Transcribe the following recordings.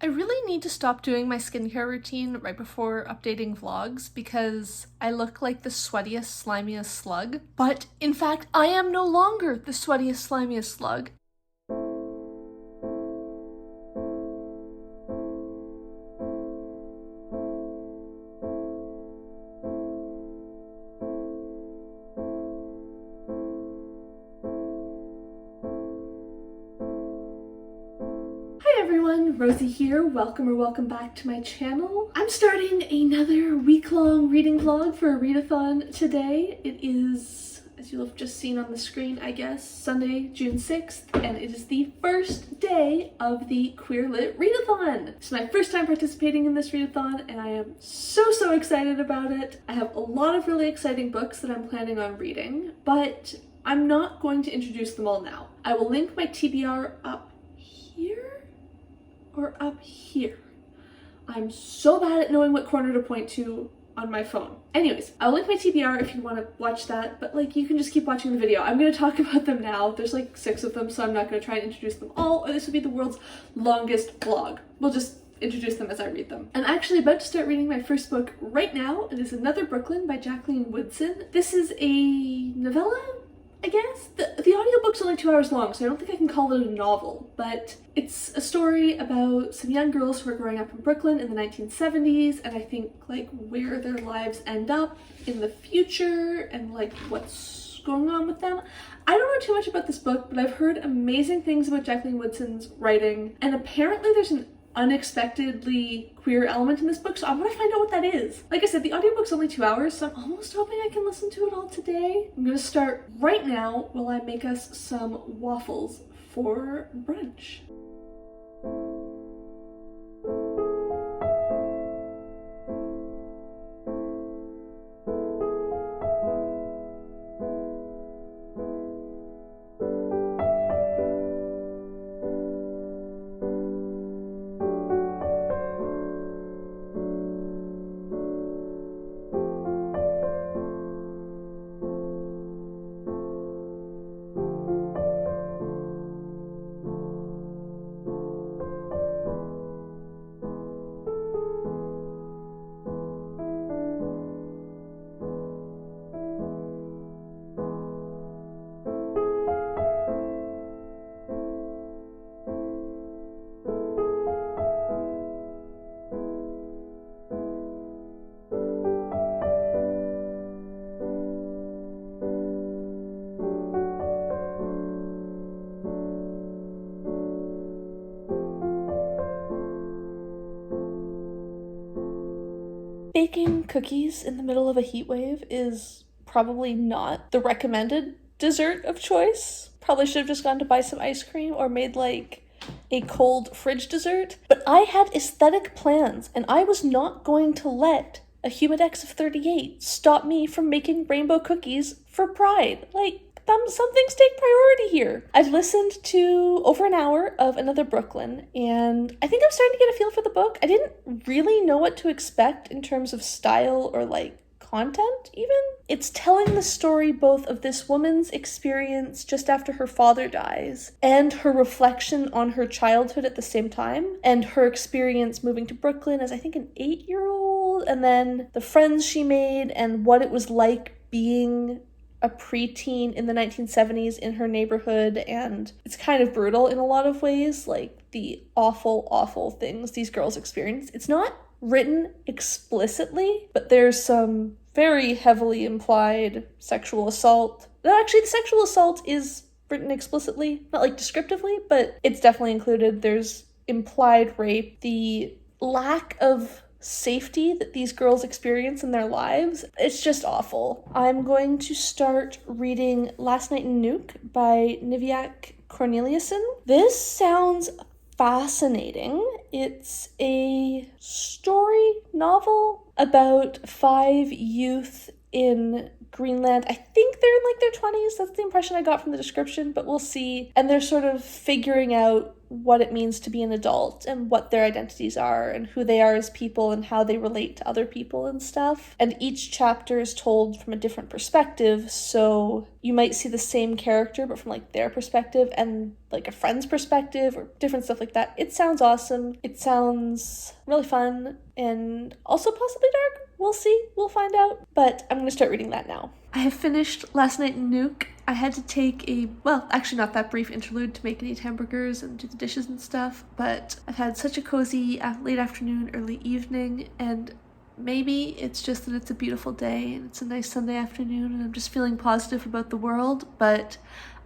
I really need to stop doing my skincare routine right before updating vlogs because I look like the sweatiest, slimiest slug. But in fact, I am no longer the sweatiest, slimiest slug. Rosie here. Welcome back to my channel. I'm starting another week-long reading vlog for a readathon today. It is, as you'll have just seen on the screen, I guess, Sunday, June 6th, and it is the first day of the Queer Lit Readathon. It's my first time participating in this readathon, and I am so excited about it. I have a lot of really exciting books that I'm planning on reading, but I'm not going to introduce them all now. I will link my TBR up here or up here. I'm so bad at knowing what corner to point to on my phone. Anyways, I'll link my TBR if you want to watch that, but like you can just keep watching the video. I'm going to talk about them now. There's like 6 of them, so I'm not going to try and introduce them all, or this would be the world's longest vlog. We'll just introduce them as I read them. I'm actually about to start reading my first book right now. It is Another Brooklyn by Jacqueline Woodson. This is a novella, I guess. The audiobook's only 2 hours long, so I don't think I can call it a novel, but it's a story about some young girls who are growing up in Brooklyn in the 1970s, and I think like where their lives end up in the future and like what's going on with them. I don't know too much about this book, but I've heard amazing things about Jacqueline Woodson's writing, and apparently there's an unexpectedly queer element in this book, so I want to find out what that is. Like I said, the audiobook's only 2 hours, so I'm almost hoping I can listen to it all today. I'm gonna start right now while I make us some waffles for brunch. Baking cookies in the middle of a heat wave is probably not the recommended dessert of choice. Probably should have just gone to buy some ice cream or made like a cold fridge dessert. But I had aesthetic plans and I was not going to let a Humidex of 38 stop me from making rainbow cookies for Pride. Like, some things take priority here. I've listened to over an hour of Another Brooklyn, and I think I'm starting to get a feel for the book. I didn't really know what to expect in terms of style or like content even. It's telling the story both of this woman's experience just after her father dies and her reflection on her childhood at the same time, and her experience moving to Brooklyn as I think an 8-year-old, and then the friends she made and what it was like being a preteen in the 1970s in her neighborhood. And it's kind of brutal in a lot of ways, like the awful things these girls experience. It's not written explicitly, but there's some very heavily implied sexual assault. Actually, the sexual assault is written explicitly, not like descriptively, but it's definitely included. There's implied rape. The lack of safety that these girls experience in their lives, it's just awful. I'm going to start reading Last Night in Nuuk by Niviaq Korneliussen. This sounds fascinating. It's a story novel about 5 youth in Greenland. I think they're in like their 20s. That's the impression I got from the description, but we'll see. And they're sort of figuring out what it means to be an adult and what their identities are and who they are as people and how they relate to other people and stuff. And each chapter is told from a different perspective, so you might see the same character but from like their perspective and like a friend's perspective or different stuff like that. It sounds awesome. It sounds really fun and also possibly dark. We'll see. We'll find out. But I'm going to start reading that now. I have finished Last Night in Nuuk. I had to take actually not that brief interlude to make and eat hamburgers and do the dishes and stuff, but I've had such a cozy late afternoon, early evening, and maybe it's just that it's a beautiful day and it's a nice Sunday afternoon and I'm just feeling positive about the world, but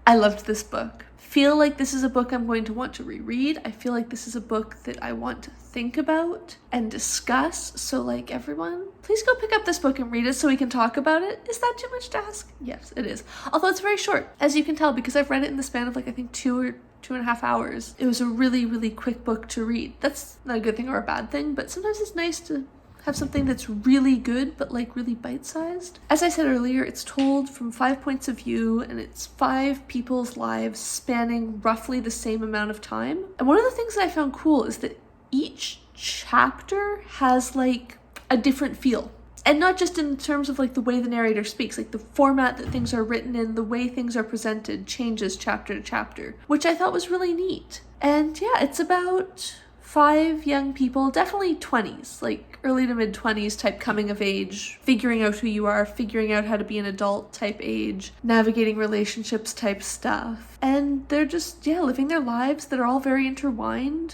I loved this book. Feel like this is a book I'm going to want to reread. I feel like this is a book that I want to think about and discuss. So like everyone, please go pick up this book and read it so we can talk about it. Is that too much to ask? Yes, it is. Although it's very short, as you can tell, because I've read it in the span of like I think 2 or 2.5 hours. It was a really, really quick book to read. That's not a good thing or a bad thing, but sometimes it's nice to have something that's really good but like really bite-sized. As I said earlier, it's told from 5 points of view and it's 5 people's lives spanning roughly the same amount of time. And one of the things that I found cool is that each chapter has like a different feel. And not just in terms of like the way the narrator speaks, like the format that things are written in, the way things are presented changes chapter to chapter, which I thought was really neat. And yeah, it's about 5 young people, definitely 20s, like early to mid 20s type coming of age, figuring out who you are, figuring out how to be an adult type age, navigating relationships type stuff. And they're just, living their lives that are all very interwoven.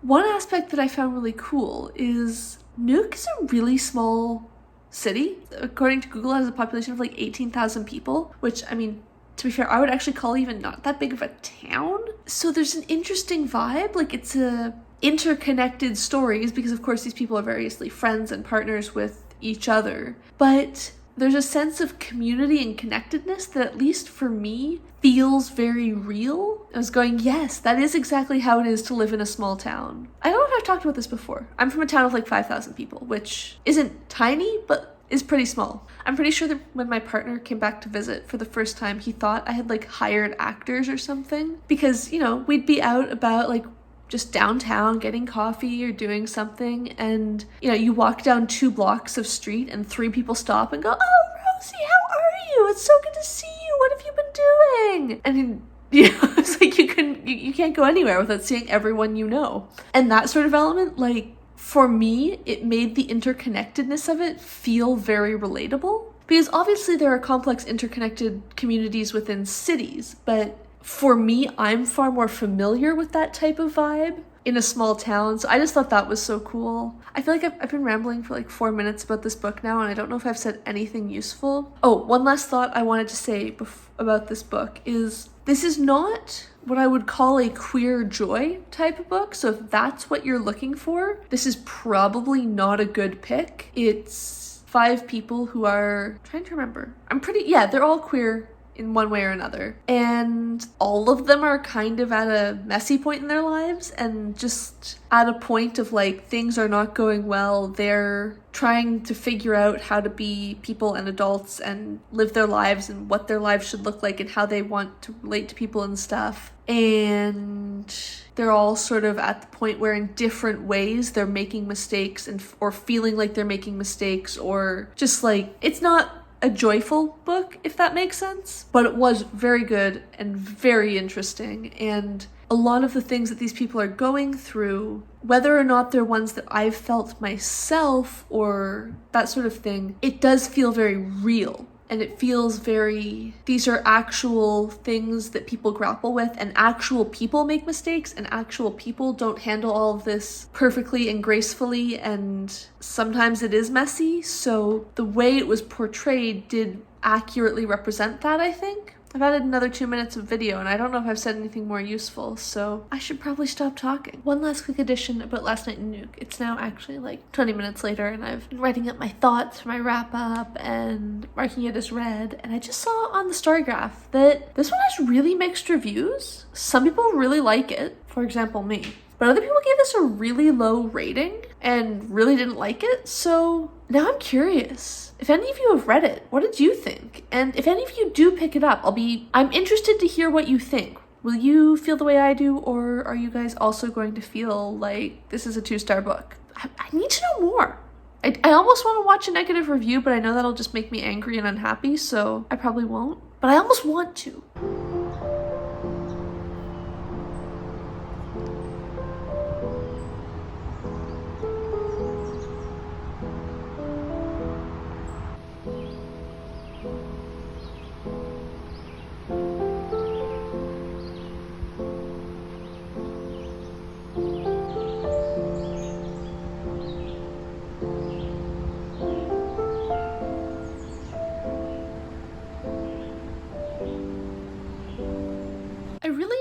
One aspect that I found really cool is Nuuk is a really small city. According to Google, it has a population of like 18,000 people, which, I mean, to be fair, I would actually call even not that big of a town. So there's an interesting vibe, like it's a interconnected stories because of course these people are variously friends and partners with each other. But there's a sense of community and connectedness that at least for me feels very real. I was going, yes, that is exactly how it is to live in a small town. I don't know if I've talked about this before. I'm from a town of like 5,000 people, which isn't tiny, but is pretty small. I'm pretty sure that when my partner came back to visit for the first time, he thought I had like hired actors or something because, we'd be out about like just downtown getting coffee or doing something and, you walk down 2 blocks of street and 3 people stop and go, "Oh, Rosie, how are you? It's so good to see you. What have you been doing?" And it's like you can't go anywhere without seeing everyone you know. And that sort of element, like, for me, it made the interconnectedness of it feel very relatable. Because obviously there are complex interconnected communities within cities, but for me, I'm far more familiar with that type of vibe in a small town. So I just thought that was so cool. I feel like I've been rambling for like 4 minutes about this book now, and I don't know if I've said anything useful. Oh, one last thought I wanted to say about this book is this is not what I would call a queer joy type of book. So if that's what you're looking for, this is probably not a good pick. It's 5 people who are, I'm trying to remember. They're all queer in one way or another. And all of them are kind of at a messy point in their lives and just at a point of like things are not going well. They're trying to figure out how to be people and adults and live their lives and what their lives should look like and how they want to relate to people and stuff. And they're all sort of at the point where in different ways they're making mistakes or feeling like they're making mistakes, or just like it's not a joyful book, if that makes sense. But it was very good and very interesting, and a lot of the things that these people are going through, whether or not they're ones that I've felt myself or that sort of thing, it does feel very real. And it feels these are actual things that people grapple with, and actual people make mistakes, and actual people don't handle all of this perfectly and gracefully, and sometimes it is messy. So the way it was portrayed did accurately represent that, I think. I've added another 2 minutes of video, and I don't know if I've said anything more useful, so I should probably stop talking. One last quick addition about Last Night in Nuuk. It's now actually like 20 minutes later, and I've been writing up my thoughts for my wrap-up and marking it as read, and I just saw on the story graph that this one has really mixed reviews. Some people really like it, for example me, but other people gave this a really low rating and really didn't like it, so now I'm curious. If any of you have read it, what did you think? And if any of you do pick it up, I'm interested to hear what you think. Will you feel the way I do, or are you guys also going to feel like this is a 2-star book? I need to know more. I almost want to watch a negative review, but I know that'll just make me angry and unhappy, so I probably won't. But I almost want to.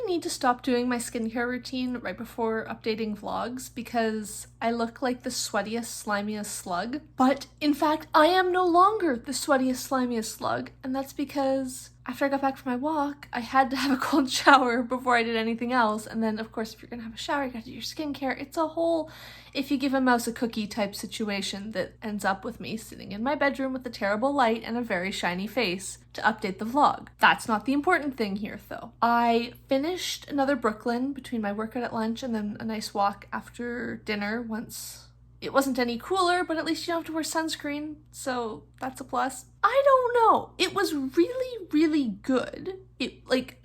Need to stop doing my skincare routine right before updating vlogs because I look like the sweatiest, slimiest slug. But in fact, I am no longer the sweatiest, slimiest slug, and that's because after I got back from my walk, I had to have a cold shower before I did anything else. And then, of course, if you're gonna have a shower, you gotta do your skincare. It's a whole if you give a mouse a cookie type situation that ends up with me sitting in my bedroom with a terrible light and a very shiny face to update the vlog. That's not the important thing here, though. I finished another Brooklyn between my workout at lunch and then a nice walk after dinner once it wasn't any cooler, but at least you don't have to wear sunscreen, so that's a plus. I don't know. It was really, really good.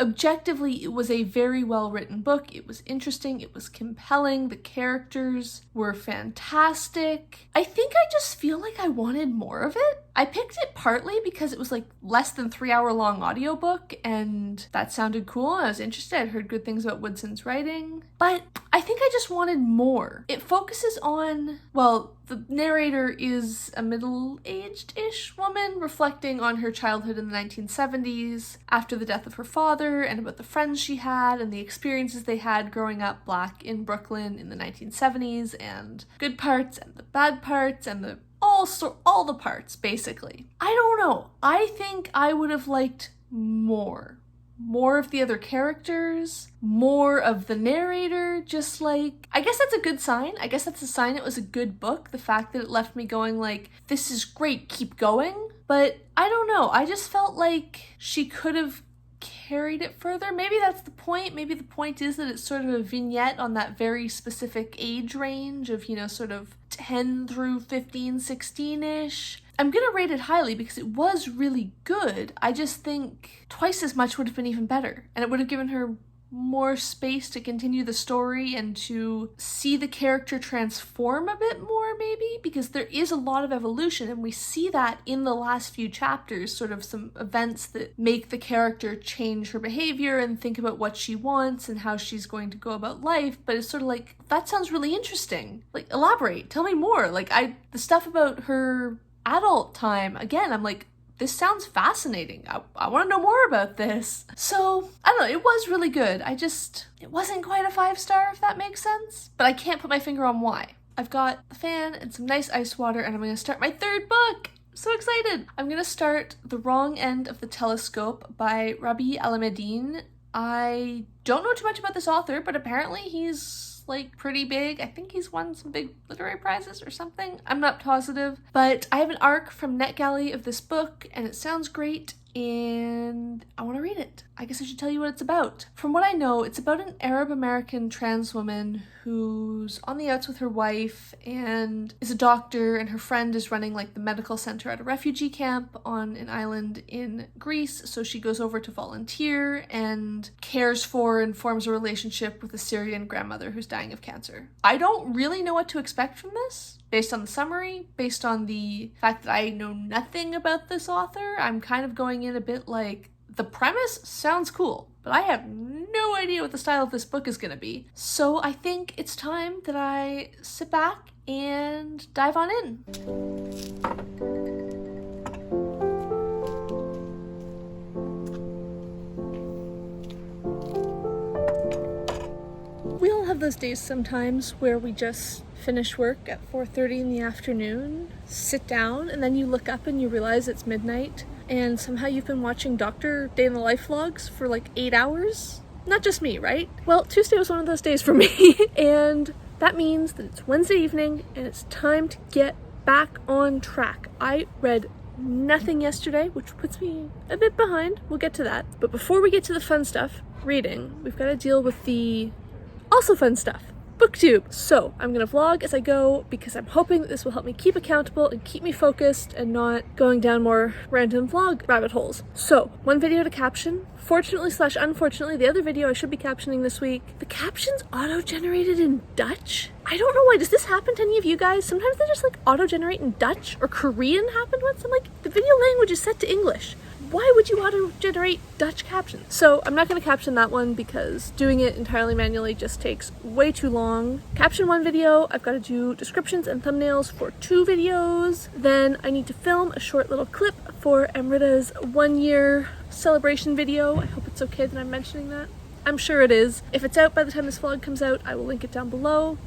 Objectively, it was a very well-written book. It was interesting. It was compelling. The characters were fantastic. I think I just feel like I wanted more of it. I picked it partly because it was like less than 3-hour-long audiobook, and that sounded cool. I was interested. I'd heard good things about Woodson's writing, but I think I just wanted more. It focuses on, well, the narrator is a middle-aged-ish woman reflecting on her childhood in the 1970s after the death of her father and about the friends she had and the experiences they had growing up Black in Brooklyn in the 1970s and good parts and the bad parts and all the parts, basically. I don't know. I think I would have liked more. More of the other characters, more of the narrator, just like, I guess that's a good sign. I guess that's a sign it was a good book, the fact that it left me going like, this is great, keep going. But I don't know, I just felt like she could have carried it further. Maybe that's the point. Maybe the point is that it's sort of a vignette on that very specific age range of, sort of 10 through 15, 16-ish. I'm gonna rate it highly because it was really good. I just think twice as much would have been even better, and it would have given her more space to continue the story and to see the character transform a bit more, maybe, because there is a lot of evolution, and we see that in the last few chapters, sort of some events that make the character change her behavior and think about what she wants and how she's going to go about life. But it's sort of like, that sounds really interesting. Like, elaborate, tell me more. Like, the stuff about her adult time, again, I'm like, this sounds fascinating. I want to know more about this. So, I don't know, it was really good. It wasn't quite a 5-star, if that makes sense. But I can't put my finger on why. I've got a fan and some nice ice water, and I'm going to start my 3rd book. So excited. I'm going to start The Wrong End of the Telescope by Rabih Alameddine. I don't know too much about this author, but apparently he's pretty big. I think he's won some big literary prizes or something. I'm not positive, but I have an arc from NetGalley of this book and it sounds great and I want to read it. I guess I should tell you what it's about. From what I know, it's about an Arab American trans woman who's on the outs with her wife and is a doctor, and her friend is running the medical center at a refugee camp on an island in Greece. So she goes over to volunteer and cares for and forms a relationship with a Syrian grandmother who's dying of cancer. I don't really know what to expect from this. Based on the summary, based on the fact that I know nothing about this author, I'm kind of going in a bit like, the premise sounds cool, but I have no idea what the style of this book is going to be. So I think it's time that I sit back and dive on in. We all have those days sometimes where we just finish work at 4:30 in the afternoon, sit down, and then you look up and you realize it's midnight, and somehow you've been watching Dr. Day in the Life vlogs for 8 hours? Not just me, right? Well, Tuesday was one of those days for me, and that means that it's Wednesday evening and it's time to get back on track. I read nothing yesterday, which puts me a bit behind. We'll get to that. But before we get to the fun stuff, reading, we've got to deal with the also fun stuff. Booktube. So I'm gonna vlog as I go because I'm hoping that this will help me keep accountable and keep me focused and not going down more random vlog rabbit holes. So one video to caption. Fortunately / unfortunately, the other video I should be captioning this week, the caption's auto-generated in Dutch. I don't know why. Does this happen to any of you guys? Sometimes they just like auto-generate in Dutch, or Korean happened once. I'm like, the video language is set to English. Why would you auto-generate Dutch captions? So I'm not going to caption that one because doing it entirely manually just takes way too long. Caption one video, I've got to do descriptions and thumbnails for 2 videos. Then I need to film a short little clip for Amrita's 1-year celebration video. I hope it's okay that I'm mentioning that. I'm sure it is. If it's out by the time this vlog comes out, I will link it down below.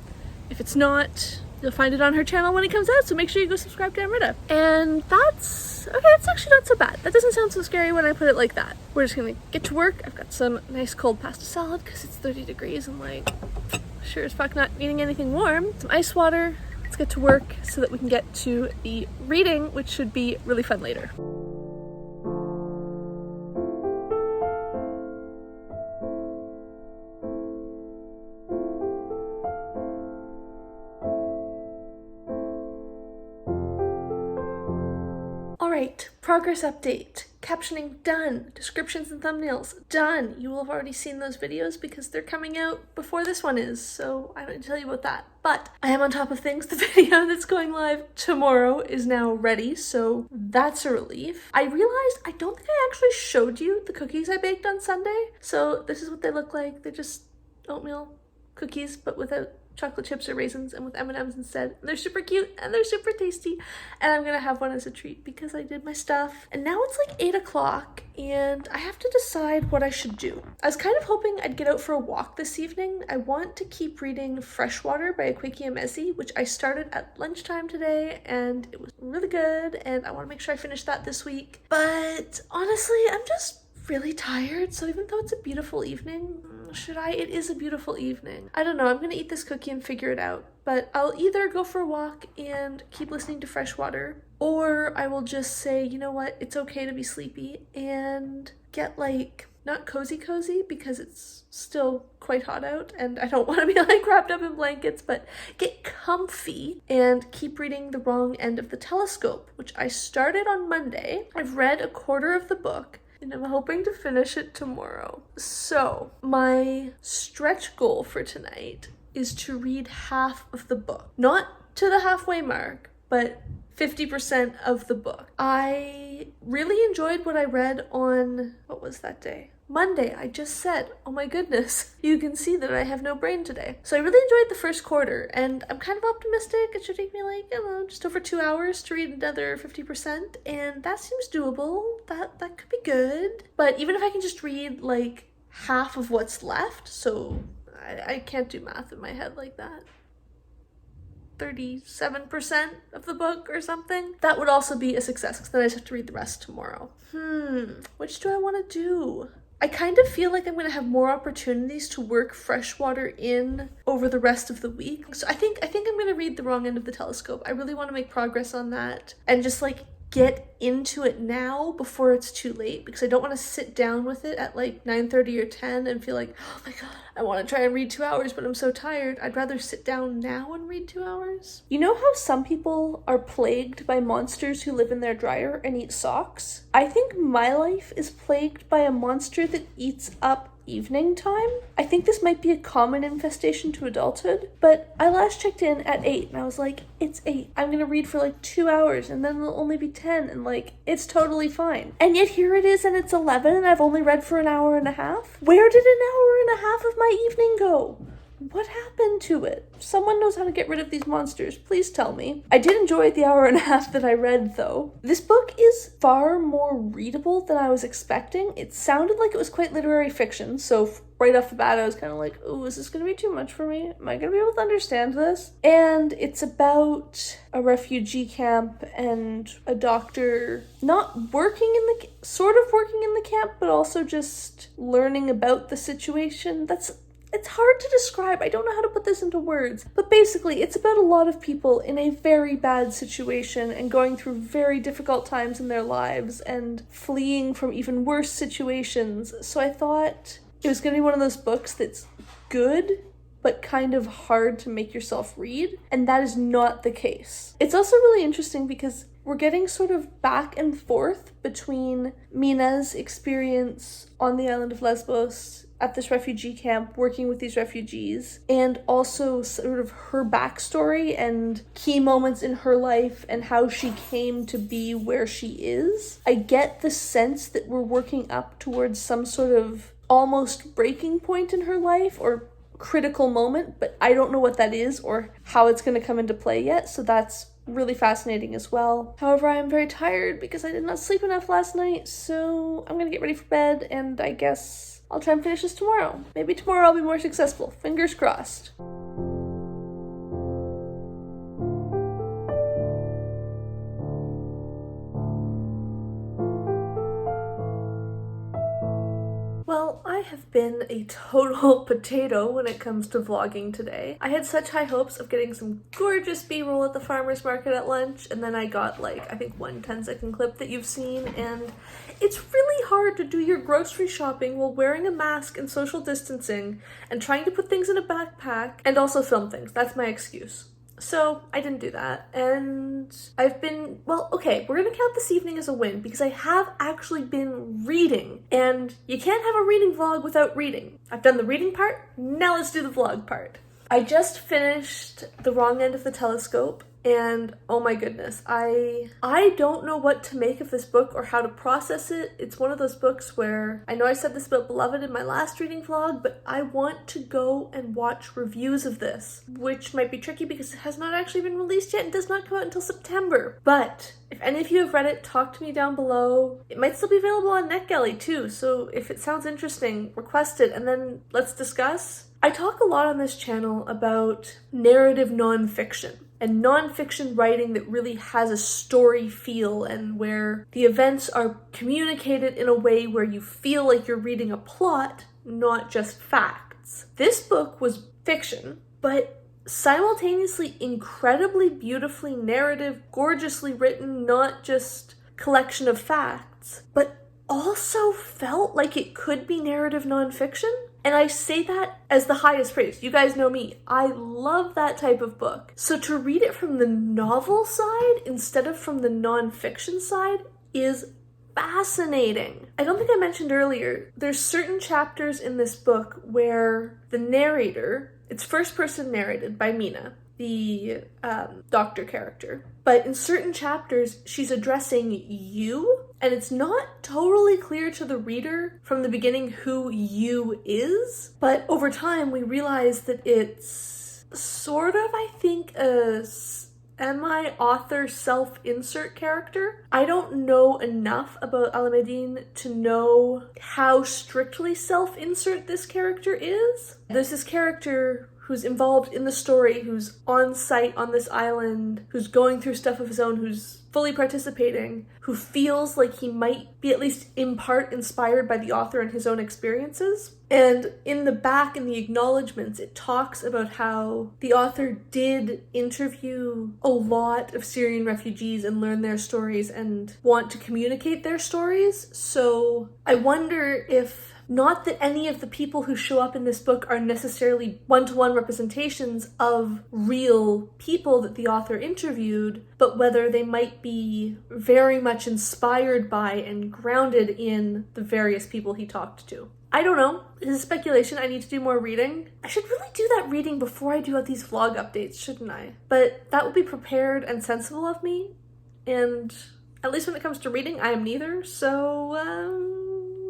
If it's not, you'll find it on her channel when it comes out, so make sure you go subscribe to Amrita. And that's, okay, it's actually not so bad. That doesn't sound so scary when I put it like that. We're just gonna get to work. I've got some nice cold pasta salad because it's 30 degrees and like, sure as fuck not eating anything warm. Some ice water. Let's get to work so that we can get to the reading, which should be really fun later. Alright, progress update. Captioning done. Descriptions and thumbnails done. You will have already seen those videos because they're coming out before this one is, so I don't need to tell you about that. But I am on top of things. The video that's going live tomorrow is now ready, so that's a relief. I realized I don't think I actually showed you the cookies I baked on Sunday. So this is what they look like. They're just oatmeal cookies, but without chocolate chips or raisins and with M&Ms instead. And they're super cute and they're super tasty, and I'm gonna have one as a treat because I did my stuff. And now it's like 8 o'clock and I have to decide what I should do. I was kind of hoping I'd get out for a walk this evening. I want to keep reading Freshwater by Akwaeke and Emezi, which I started at lunchtime today and it was really good, and I want to make sure I finish that this week. But honestly, I'm just really tired, so even though it's a beautiful evening, should I? It is a beautiful evening. I don't know, I'm gonna eat this cookie and figure it out, but I'll either go for a walk and keep listening to Freshwater, or I will just say, you know what, it's okay to be sleepy and get like, not cozy because it's still quite hot out and I don't want to be like wrapped up in blankets, but get comfy and keep reading The Wrong End of the Telescope, which I started on Monday. I've read a quarter of the book and I'm hoping to finish it tomorrow. So my stretch goal for tonight is to read half of the book. Not to the halfway mark, but 50% of the book. I really enjoyed what I read on, what was that day? Monday. I just said, oh my goodness, you can see that I have no brain today. So I really enjoyed the first quarter and I'm kind of optimistic. It should take me like, I don't know, just over 2 hours to read another 50%, and that seems doable. That could be good. But even if I can just read like half of what's left, so I can't do math in my head like that. 37% of the book or something. That would also be a success because then I just have to read the rest tomorrow. Which do I want to do? I kind of feel like I'm going to have more opportunities to work Freshwater in over the rest of the week. So I think I'm going to read The Wrong End of the Telescope. I really want to make progress on that and just like get into it now before it's too late, because I don't want to sit down with it at like 9:30 or 10 and feel like, oh my god, I want to try and read 2 hours, but I'm so tired. I'd rather sit down now and read 2 hours. You know how some people are plagued by monsters who live in their dryer and eat socks? I think my life is plagued by a monster that eats up evening time. I think this might be a common infestation to adulthood, but I last checked in at 8 and I was like, it's 8. I'm gonna read for like 2 hours and then it'll only be 10 and like, it's totally fine. And yet here it is and it's 11 and I've only read for an hour and a half. Where did an hour and a half of my evening go? What happened to it? Someone knows how to get rid of these monsters. Please tell me. I did enjoy the hour and a half that I read, though. This book is far more readable than I was expecting. It sounded like it was quite literary fiction, so right off the bat I was kind of like, oh, is this going to be too much for me? Am I going to be able to understand this? And it's about a refugee camp and a doctor not working in the, sort of working in the camp, but also just learning about the situation. It's hard to describe. I don't know how to put this into words. But basically, it's about a lot of people in a very bad situation and going through very difficult times in their lives and fleeing from even worse situations. So I thought it was going to be one of those books that's good, but kind of hard to make yourself read, and that is not the case. It's also really interesting because we're getting sort of back and forth between Mina's experience on the island of Lesbos at this refugee camp, working with these refugees, and also sort of her backstory and key moments in her life and how she came to be where she is. I get the sense that we're working up towards some sort of almost breaking point in her life or critical moment, but I don't know what that is or how it's going to come into play yet, so that's really fascinating as well. However, I am very tired because I did not sleep enough last night, so I'm going to get ready for bed, and I guess I'll try and finish this tomorrow. Maybe tomorrow I'll be more successful. Fingers crossed. Well, I have been a total potato when it comes to vlogging today. I had such high hopes of getting some gorgeous B-roll at the farmer's market at lunch, and then I got like, I think 1 10-second clip that you've seen, and it's really hard to do your grocery shopping while wearing a mask and social distancing and trying to put things in a backpack and also film things. That's my excuse. So I didn't do that, and I've been, well, okay, we're gonna count this evening as a win because I have actually been reading, and you can't have a reading vlog without reading. I've done the reading part, now let's do the vlog part. I just finished The Wrong End of the Telescope, and oh my goodness, I don't know what to make of this book or how to process it. It's one of those books where, I know I said this about Beloved in my last reading vlog, but I want to go and watch reviews of this, which might be tricky because it has not actually been released yet and does not come out until September. But if any of you have read it, talk to me down below. It might still be available on NetGalley too, so if it sounds interesting, request it and then let's discuss. I talk a lot on this channel about narrative nonfiction and nonfiction writing that really has a story feel and where the events are communicated in a way where you feel like you're reading a plot, not just facts. This book was fiction, but simultaneously incredibly beautifully narrative, gorgeously written, not just collection of facts, but also felt like it could be narrative nonfiction. And I say that as the highest praise. You guys know me. I love that type of book. So to read it from the novel side instead of from the nonfiction side is fascinating. I don't think I mentioned earlier, there's certain chapters in this book where the narrator, it's first person narrated by Mina, the doctor character. But in certain chapters, she's addressing you, and it's not totally clear to the reader from the beginning who you is. But over time, we realize that it's sort of, I think, a semi-author self-insert character. I don't know enough about Alameddine to know how strictly self-insert this character is. There's this character who's involved in the story, who's on site on this island, who's going through stuff of his own, who's fully participating, who feels like he might be at least in part inspired by the author and his own experiences. And in the back, in the acknowledgements, it talks about how the author did interview a lot of Syrian refugees and learn their stories and want to communicate their stories. So I wonder if, not that any of the people who show up in this book are necessarily one-to-one representations of real people that the author interviewed, but whether they might be very much inspired by and grounded in the various people he talked to. I don't know. This is speculation. I need to do more reading. I should really do that reading before I do these vlog updates, shouldn't I? But that would be prepared and sensible of me, and at least when it comes to reading, I am neither, so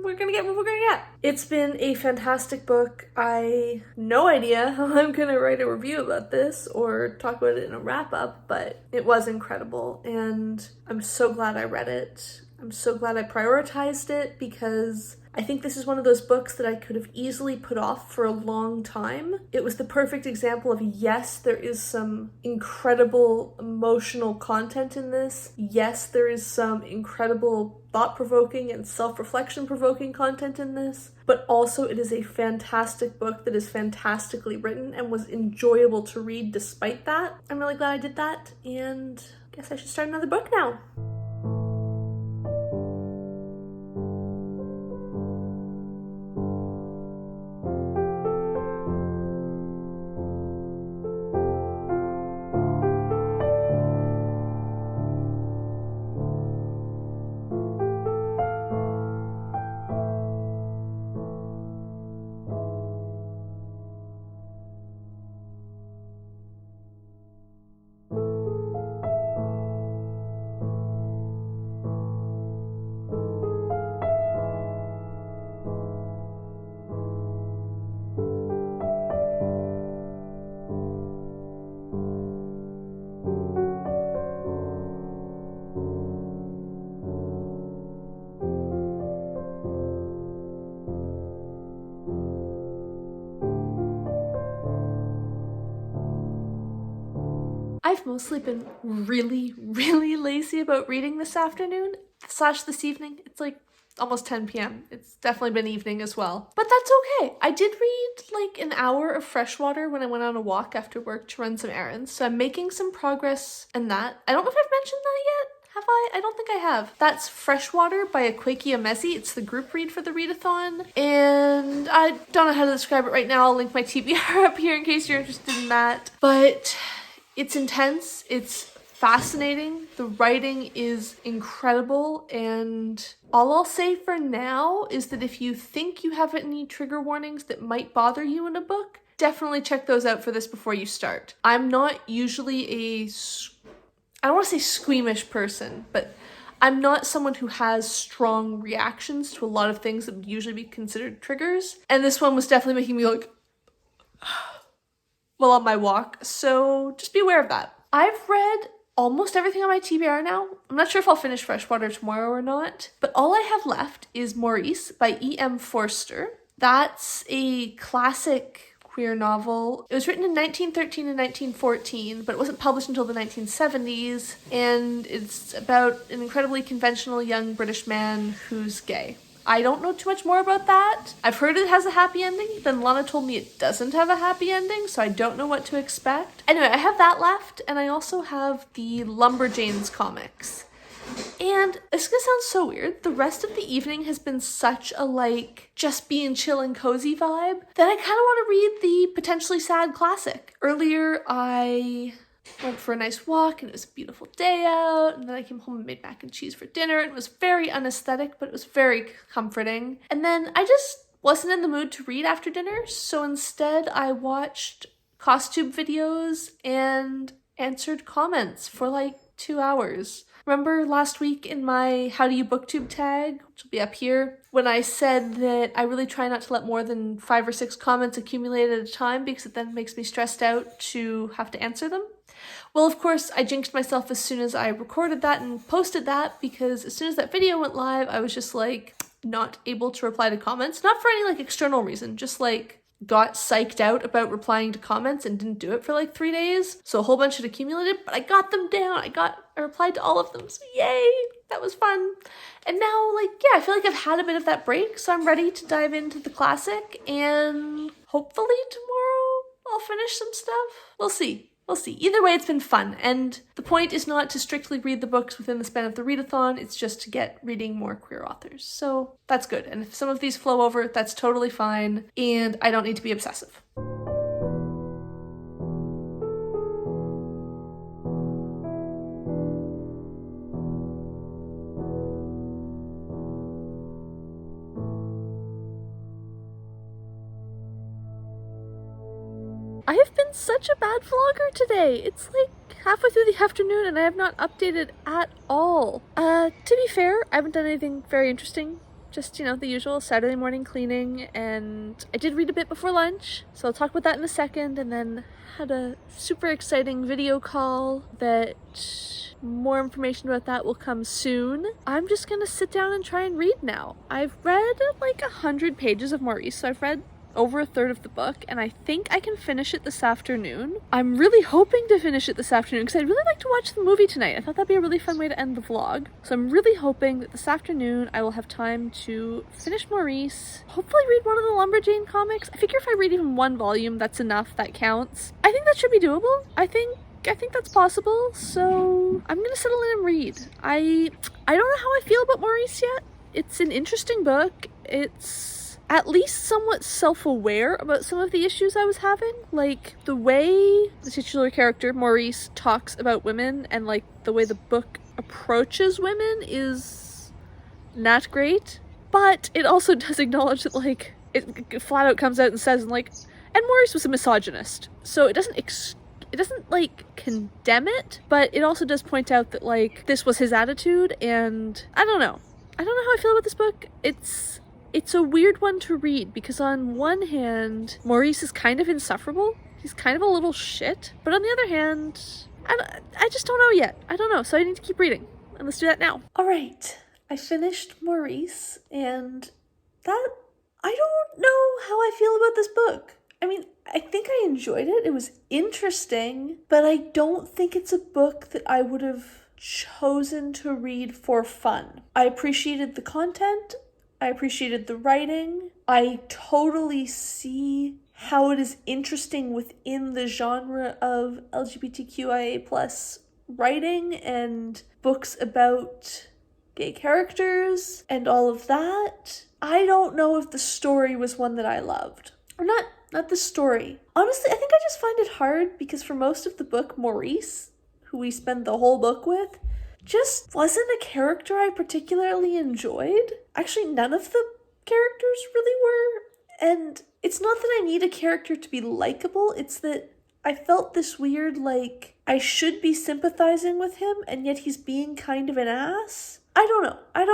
we're gonna get what we're gonna get. It's been a fantastic book. I no idea how I'm gonna write a review about this or talk about it in a wrap-up, but it was incredible, and I'm so glad I read it. I'm so glad I prioritized it because I think this is one of those books that I could have easily put off for a long time. It was the perfect example of, yes, there is some incredible emotional content in this. Yes, there is some incredible thought-provoking and self-reflection-provoking content in this, but also it is a fantastic book that is fantastically written and was enjoyable to read despite that. I'm really glad I did that, and I guess I should start another book now. I've mostly been really, really lazy about reading this afternoon / this evening. It's like almost 10 p.m. It's definitely been evening as well. But that's okay. I did read like an hour of Freshwater when I went on a walk after work to run some errands, so I'm making some progress in that. I don't know if I've mentioned that yet. Have I? I don't think I have. That's Freshwater by Akwaeke Emezi. It's the group read for the readathon, and I don't know how to describe it right now. I'll link my TBR up here in case you're interested in that. But it's intense. It's fascinating. The writing is incredible, and all I'll say for now is that if you think you have any trigger warnings that might bother you in a book, definitely check those out for this before you start. I'm not usually I don't want to say squeamish person, but I'm not someone who has strong reactions to a lot of things that would usually be considered triggers. And this one was definitely making me like, while on my walk. So just be aware of that. I've read almost everything on my TBR now. I'm not sure if I'll finish Freshwater tomorrow or not, but all I have left is Maurice by E.M. Forster. That's a classic queer novel. It was written in 1913 and 1914, but it wasn't published until the 1970s, and it's about an incredibly conventional young British man who's gay. I don't know too much more about that. I've heard it has a happy ending, then Lana told me it doesn't have a happy ending, so I don't know what to expect. Anyway, I have that left, and I also have the Lumberjanes comics. And it's gonna sound so weird, the rest of the evening has been such a like just being chill and cozy vibe that I kind of want to read the potentially sad classic. Earlier I went for a nice walk and it was a beautiful day out, and then I came home and made mac and cheese for dinner, and it was very unaesthetic but it was very comforting. And then I just wasn't in the mood to read after dinner, so instead I watched Cocksutt videos and answered comments for like 2 hours. Remember last week in my How Do You Booktube tag, which will be up here, when I said that I really try not to let more than 5 or 6 comments accumulate at a time because it then makes me stressed out to have to answer them? Well, of course, I jinxed myself as soon as I recorded that and posted that, because as soon as that video went live, I was just like not able to reply to comments. Not for any like external reason, just like got psyched out about replying to comments and didn't do it for like 3 days. So a whole bunch had accumulated, but I got them down. I replied to all of them. So yay, that was fun. And now I feel like I've had a bit of that break, so I'm ready to dive into the classic, and hopefully tomorrow I'll finish some stuff. We'll see. Either way, it's been fun, and the point is not to strictly read the books within the span of the readathon, it's just to get reading more queer authors. So that's good, and if some of these flow over, that's totally fine, and I don't need to be obsessive. I have been such a bad vlogger today. It's like halfway through the afternoon and I have not updated at all. To be fair, I haven't done anything very interesting. Just, the usual Saturday morning cleaning, and I did read a bit before lunch, so I'll talk about that in a second, and then had a super exciting video call that more information about that will come soon. I'm just gonna sit down and try and read now. I've read like 100 pages of Maurice, so I've read over a third of the book, and I think I can finish it this afternoon. I'm really hoping to finish it this afternoon because I'd really like to watch the movie tonight. I thought that'd be a really fun way to end the vlog. So I'm really hoping that this afternoon I will have time to finish Maurice, hopefully read one of the Lumberjane comics. I figure if I read even one volume, that's enough, that counts. I think that should be doable. I think that's possible, so I'm gonna settle in and read. I don't know how I feel about Maurice yet. It's an interesting book. It's at least somewhat self-aware about some of the issues I was having. Like, the way the titular character, Maurice, talks about women and, like, the way the book approaches women is not great. But it also does acknowledge that, like, it flat out comes out and says, like, and Maurice was a misogynist. So it doesn't, condemn it, but it also does point out that, like, this was his attitude, and I don't know how I feel about this book. It's a weird one to read because on one hand, Maurice is kind of insufferable. He's kind of a little shit. But on the other hand, I just don't know yet. I don't know, so I need to keep reading. And let's do that now. All right, I finished Maurice, and I don't know how I feel about this book. I mean, I think I enjoyed it. It was interesting, but I don't think it's a book that I would have chosen to read for fun. I appreciated the content. I appreciated the writing. I totally see how it is interesting within the genre of LGBTQIA plus writing and books about gay characters and all of that. I don't know if the story was one that I loved. Or not the story. Honestly, I think I just find it hard because for most of the book, Maurice, who we spend the whole book with, just wasn't a character I particularly enjoyed. Actually, none of the characters really were. And it's not that I need a character to be likable, it's that I felt this weird, like, I should be sympathizing with him, and yet he's being kind of an ass. I don't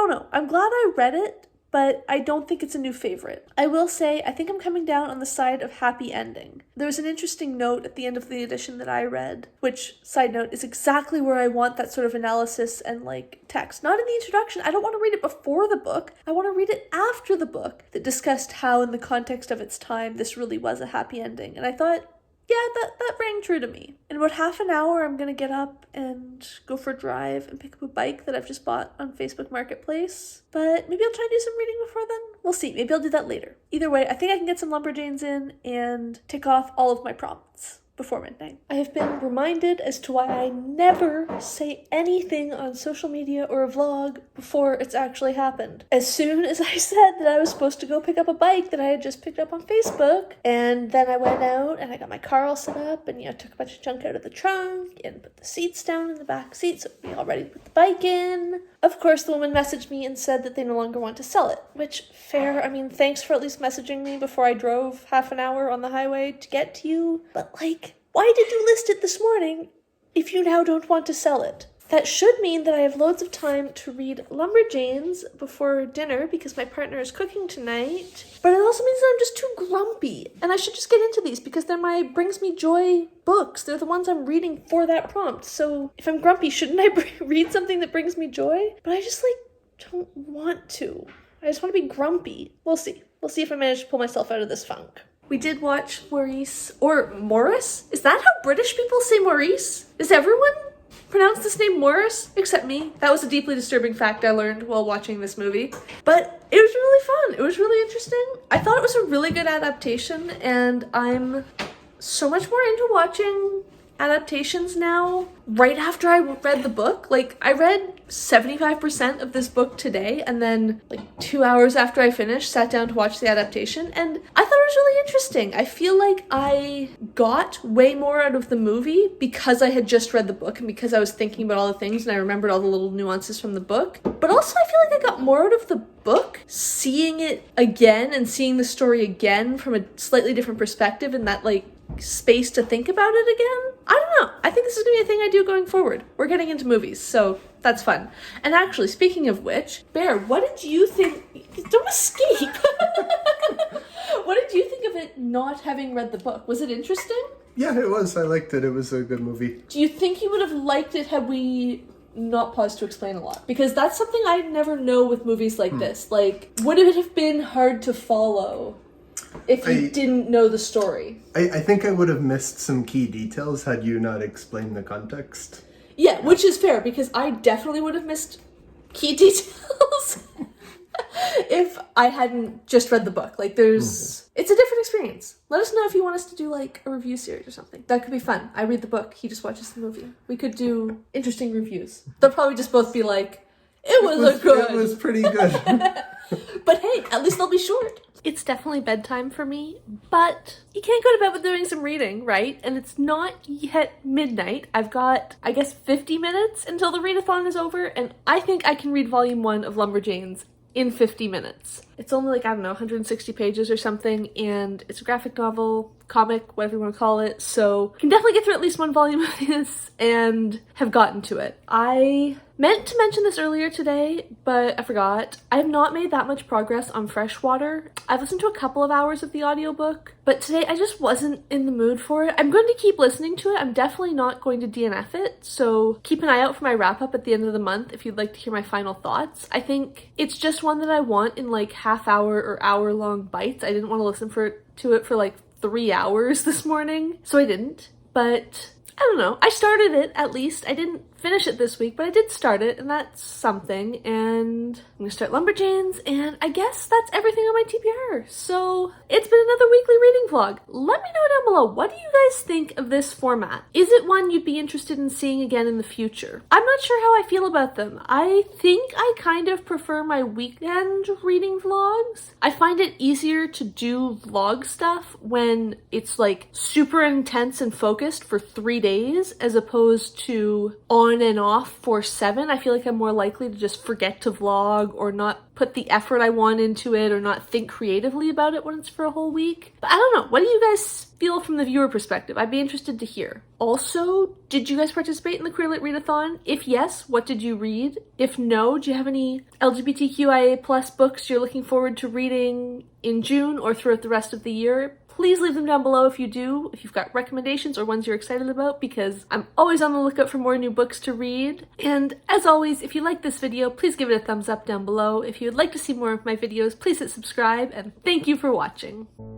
know. I'm glad I read it, but I don't think it's a new favorite. I will say, I think I'm coming down on the side of happy ending. There was an interesting note at the end of the edition that I read, which, side note, is exactly where I want that sort of analysis and, like, text. Not in the introduction. I don't want to read it before the book. I want to read it after the book that discussed how, in the context of its time, this really was a happy ending. And I thought, yeah, that rang true to me. In about half an hour, I'm going to get up and go for a drive and pick up a bike that I've just bought on Facebook Marketplace. But maybe I'll try and do some reading before then. We'll see. Maybe I'll do that later. Either way, I think I can get some Lumberjanes in and tick off all of my prompts before midnight. I have been reminded as to why I never say anything on social media or a vlog before it's actually happened. As soon as I said that I was supposed to go pick up a bike that I had just picked up on Facebook, and then I went out and I got my car all set up and, took a bunch of junk out of the trunk and put the seats down in the back seat so it'd be all ready to put the bike in. Of course, the woman messaged me and said that they no longer want to sell it, which, fair. I mean, thanks for at least messaging me before I drove half an hour on the highway to get to you. But, why did you list it this morning if you now don't want to sell it? That should mean that I have loads of time to read Lumberjanes before dinner because my partner is cooking tonight. But it also means that I'm just too grumpy. And I should just get into these because they're my brings me joy books. They're the ones I'm reading for that prompt. So if I'm grumpy, shouldn't I read something that brings me joy? But I just, don't want to. I just want to be grumpy. We'll see. We'll see if I manage to pull myself out of this funk. We did watch Maurice, or Morris? Is that how British people say Maurice? Does everyone pronounce this name Morris except me? That was a deeply disturbing fact I learned while watching this movie. But it was really fun. It was really interesting. I thought it was a really good adaptation, and I'm so much more into watching adaptations now. Right after I read the book, I read 75% of this book today, and then 2 hours after I finished, sat down to watch the adaptation, and I thought it was really interesting. I feel like I got way more out of the movie because I had just read the book and because I was thinking about all the things and I remembered all the little nuances from the book. But also I feel like I got more out of the book seeing it again and seeing the story again from a slightly different perspective, and that space to think about it again. I don't know. I think this is gonna be a thing I do going forward. We're getting into movies, so that's fun. And actually, speaking of which, Bear, what did you think? Don't escape. What did you think of it not having read the book? Was it interesting? Yeah, it was. I liked it. It was a good movie. Do you think you would have liked it had we not paused to explain a lot? Because that's something I never know with movies like this. Would it have been hard to follow if you didn't know the story? I think I would have missed some key details had you not explained the context. Yeah, which is fair, because I definitely would have missed key details if I hadn't just read the book. It's a different experience. Let us know if you want us to do a review series or something. That could be fun. I read the book, he just watches the movie. We could do interesting reviews. They'll probably just both be it was pretty good. But hey, at least they'll be short. It's definitely bedtime for me, but you can't go to bed without doing some reading, right? And it's not yet midnight. I've got, 50 minutes until the readathon is over, and I think I can read volume 1 of Lumberjanes in 50 minutes. It's only 160 pages or something, and it's a graphic novel, comic, whatever you want to call it, so I can definitely get through at least one volume of this and have gotten to it. I meant to mention this earlier today, but I forgot. I have not made that much progress on Freshwater. I've listened to a couple of hours of the audiobook, but today I just wasn't in the mood for it. I'm going to keep listening to it. I'm definitely not going to DNF it, so keep an eye out for my wrap-up at the end of the month if you'd like to hear my final thoughts. I think it's just one that I want in half-hour or hour-long bites. I didn't want to listen to it for 3 hours this morning, so I didn't. But I don't know. I started it, at least. I didn't finish it this week, but I did start it, and that's something. And I'm gonna start Lumberjanes, and I guess that's everything on my TBR. So it's been another weekly reading vlog. Let me know down below, what do you guys think of this format? Is it one you'd be interested in seeing again in the future? I'm not sure how I feel about them. I think I kind of prefer my weekend reading vlogs. I find it easier to do vlog stuff when it's like super intense and focused for 3 days as opposed to on and off for 7. I feel like I'm more likely to just forget to vlog or not put the effort I want into it or not think creatively about it when it's for a whole week. But I don't know. What do you guys feel from the viewer perspective? I'd be interested to hear. Also, did you guys participate in the Queer Lit Readathon? If yes, what did you read? If no, do you have any LGBTQIA plus books you're looking forward to reading in June or throughout the rest of the year? Please leave them down below if you do, if you've got recommendations or ones you're excited about, because I'm always on the lookout for more new books to read. And as always, if you like this video, please give it a thumbs up down below. If you would like to see more of my videos, please hit subscribe, and thank you for watching.